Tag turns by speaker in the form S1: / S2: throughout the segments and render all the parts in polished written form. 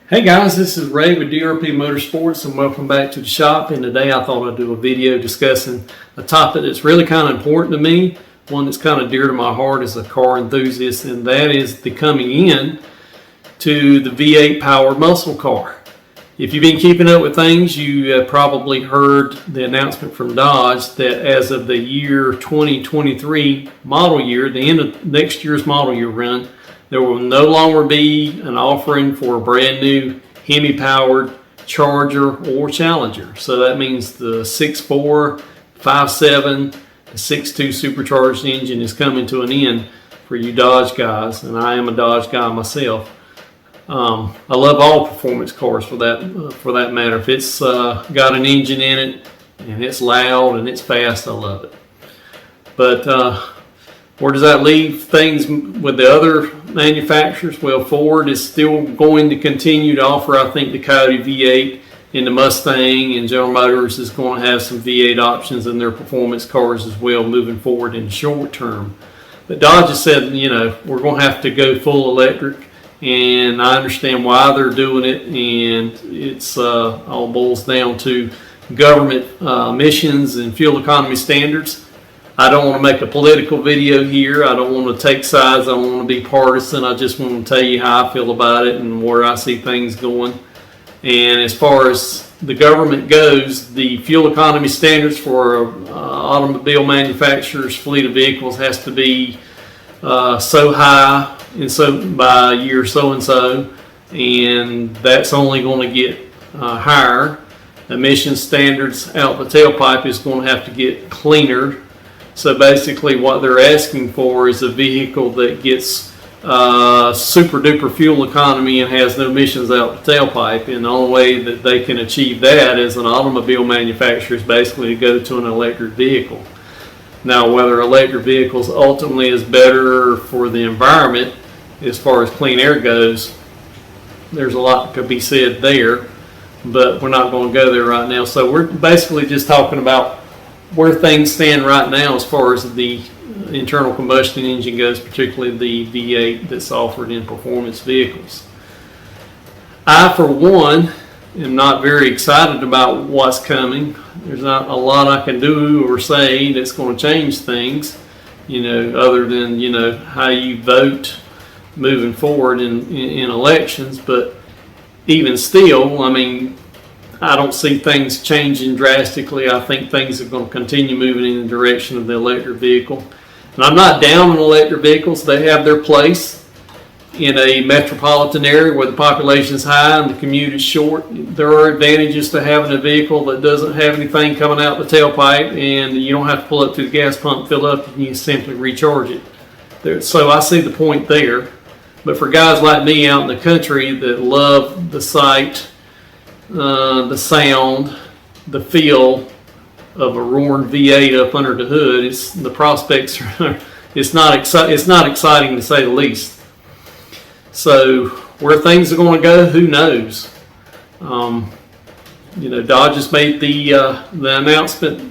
S1: Hey guys, this is Ray with DRP Motorsports and welcome back to the shop. And today I thought I'd do a video discussing a topic that's really kind of important to me, one that's kind of dear to my heart as a car enthusiast, and that is the coming in to the V8 powered muscle car. If you've been keeping up with things, you probably heard the announcement from Dodge that as of the year 2023 model year, the end of next year's model year run, there will no longer be an offering for a brand new Hemi-powered Charger or Challenger. So that means the 6.4, 5.7, the 6.2 supercharged engine is coming to an end for you Dodge guys, and I am a Dodge guy myself. I love all performance cars for that matter. If it's got an engine in it and it's loud and it's fast, I love it. But where does that leave things with the other manufacturers? Well, Ford is still going to continue to offer, I think, the Coyote V8 in the Mustang, and General Motors is going to have some V8 options in their performance cars as well moving forward in the short term. But Dodge has said, you know, we're going to have to go full electric, and I understand why they're doing it, and it's all boils down to government emissions and fuel economy standards. I don't want to make a political video here. I don't want to take sides. I don't want to be partisan. I just want to tell you how I feel about it and where I see things going. And as far as the government goes, the fuel economy standards for automobile manufacturers' fleet of vehicles has to be so high and so by year so and so, and that's only going to get higher. Emission standards out the tailpipe is going to have to get cleaner. So basically what they're asking for is a vehicle that gets super duper fuel economy and has no emissions out the tailpipe. And the only way that they can achieve that as an automobile manufacturer is basically to go to an electric vehicle. Now, whether electric vehicles ultimately is better for the environment as far as clean air goes, there's a lot that could be said there, but we're not going to go there right now. So we're basically just talking about where things stand right now as far as the internal combustion engine goes, particularly the V8 that's offered in performance vehicles. I, for one, am not very excited about what's coming. There's not a lot I can do or say that's going to change things, you know, other than, you know, how you vote moving forward in elections. But even still, I mean, I don't see things changing drastically. I think things are going to continue moving in the direction of the electric vehicle. And I'm not down on electric vehicles. They have their place in a metropolitan area where the population is high and the commute is short. There are advantages to having a vehicle that doesn't have anything coming out the tailpipe, and you don't have to pull up to the gas pump, fill up, and you simply recharge it. So I see the point there. But for guys like me out in the country that love the sight, the sound, the feel of a roaring V8 up under the hood, the prospects are, it's not exciting to say the least. So where things are going to go, who knows? You know, Dodge has made the announcement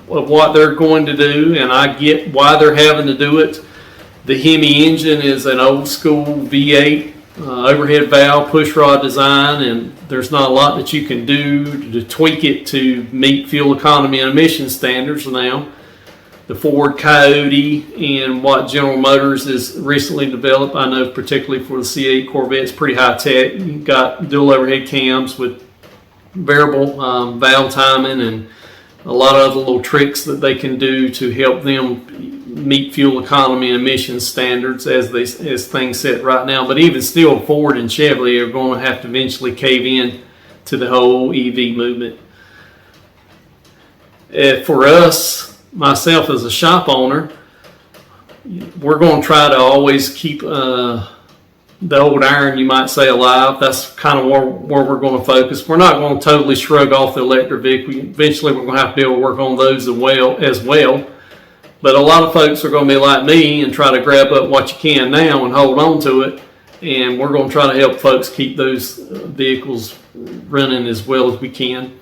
S1: of what they're going to do, and I get why they're having to do it. The Hemi engine is an old school V8 overhead valve pushrod design, and there's not a lot that you can do to tweak it to meet fuel economy and emission standards now. The Ford Coyote and what General Motors has recently developed, I know particularly for the C8 Corvette, it's pretty high tech. You've got dual overhead cams with variable valve timing and a lot of other little tricks that they can do to help them meet fuel economy and emission standards as things sit right now. But even still, Ford and Chevy are going to have to eventually cave in to the whole EV movement. For us, myself as a shop owner, we're going to try to always keep the old iron, you might say, alive. That's kind of where we're going to focus. We're not going to totally shrug off the electric vehicle. Eventually, we're going to have to be able to work on those as well. But a lot of folks are going to be like me and try to grab up what you can now and hold on to it. And we're going to try to help folks keep those vehicles running as well as we can.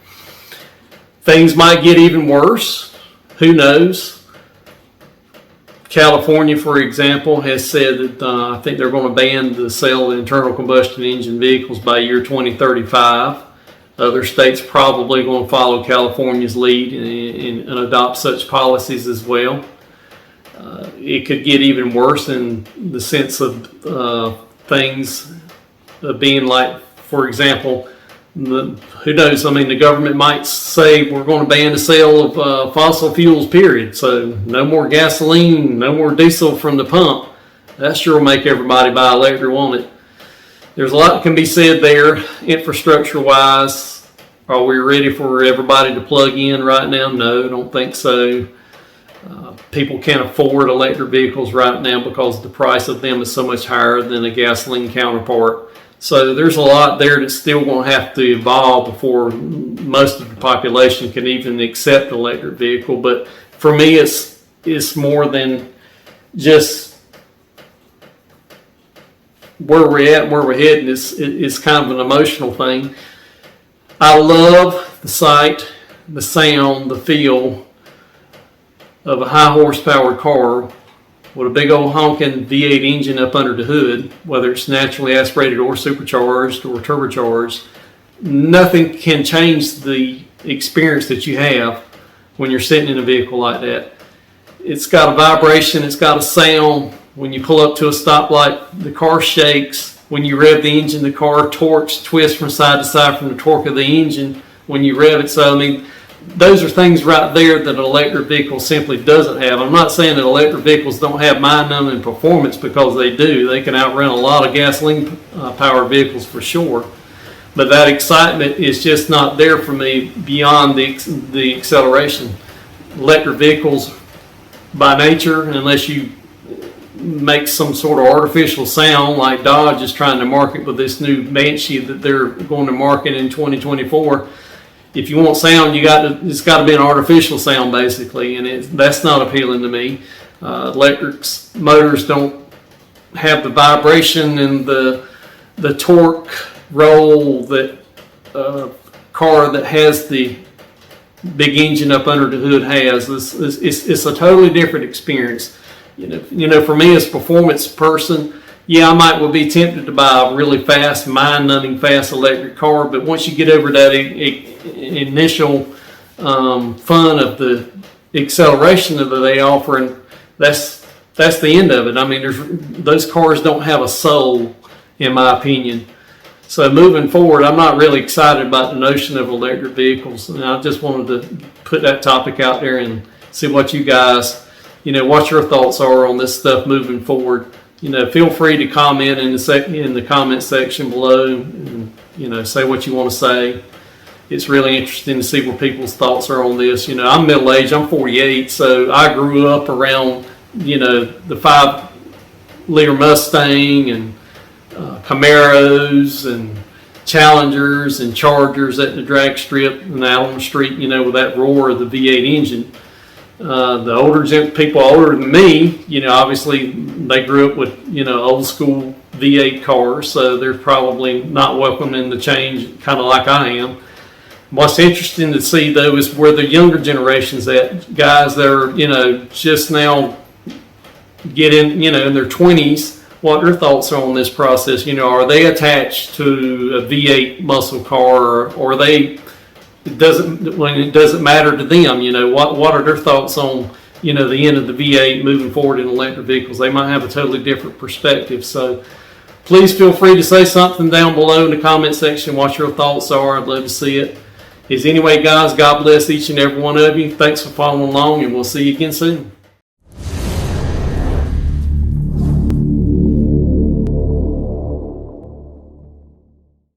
S1: Things might get even worse. Who knows? California, for example, has said that I think they're going to ban the sale of internal combustion engine vehicles by year 2035. Other states probably going to follow California's lead and adopt such policies as well. It could get even worse in the sense of things being like, for example, who knows? I mean, the government might say we're going to ban the sale of fossil fuels, period. So no more gasoline, no more diesel from the pump. That sure will make everybody buy electric, won't it? There's a lot that can be said there, infrastructure-wise. Are we ready for everybody to plug in right now? No, I don't think so. People can't afford electric vehicles right now because the price of them is so much higher than a gasoline counterpart. So there's a lot there that's still going to have to evolve before most of the population can even accept an electric vehicle. But for me, it's more than just where we're at and where we're heading. It's kind of an emotional thing. I love the sight, the sound, the feel of a high horsepower car with a big old honking V8 engine up under the hood, whether it's naturally aspirated or supercharged or turbocharged. Nothing can change the experience that you have when you're sitting in a vehicle like that. It's got a vibration, it's got a sound. When you pull up to a stoplight, the car shakes. When you rev the engine, the car torques, twists from side to side from the torque of the engine when you rev it. So, I mean, those are things right there that an electric vehicle simply doesn't have. I'm not saying that electric vehicles don't have mind-numbing performance, because they do. They can outrun a lot of gasoline-powered vehicles for sure. But that excitement is just not there for me beyond the acceleration. Electric vehicles, by nature, unless you make some sort of artificial sound like Dodge is trying to market with this new Banshee that they're going to market in 2024, if you want sound, it's got to be an artificial sound basically, and that's not appealing to me. Electric motors don't have the vibration and the torque roll that car that has the big engine up under the hood has. It's a totally different experience. You know, for me as a performance person, yeah, I might be tempted to buy a really fast, mind-numbing fast electric car, but once you get over that initial fun of the acceleration that they offer, and that's the end of it. I mean, those cars don't have a soul, in my opinion. So moving forward, I'm not really excited about the notion of electric vehicles, and I just wanted to put that topic out there and see what you guys, what your thoughts are on this stuff moving forward. Feel free to comment in the comment section below, and say what you want to say. It's really interesting to see where people's thoughts are on this. I'm middle-aged. I'm 48, so I grew up around the 5-liter Mustang and Camaros and Challengers and Chargers at the drag strip and Allen Street, with that roar of the V8 engine. The people older than me, obviously they grew up with, old school V8 cars, so they're probably not welcoming the change kind of like I am. What's interesting to see though is where the younger generations at, guys that are, just now getting, in their 20s, what their thoughts are on this process. Are they attached to a V8 muscle car, or are they, when it doesn't matter to them, what are their thoughts on, the end of the V8 moving forward in electric vehicles? They might have a totally different perspective. So please feel free to say something down below in the comment section, what your thoughts are. I'd love to see it. Anyway, guys, God bless each and every one of you. Thanks for following along, and we'll see you again soon.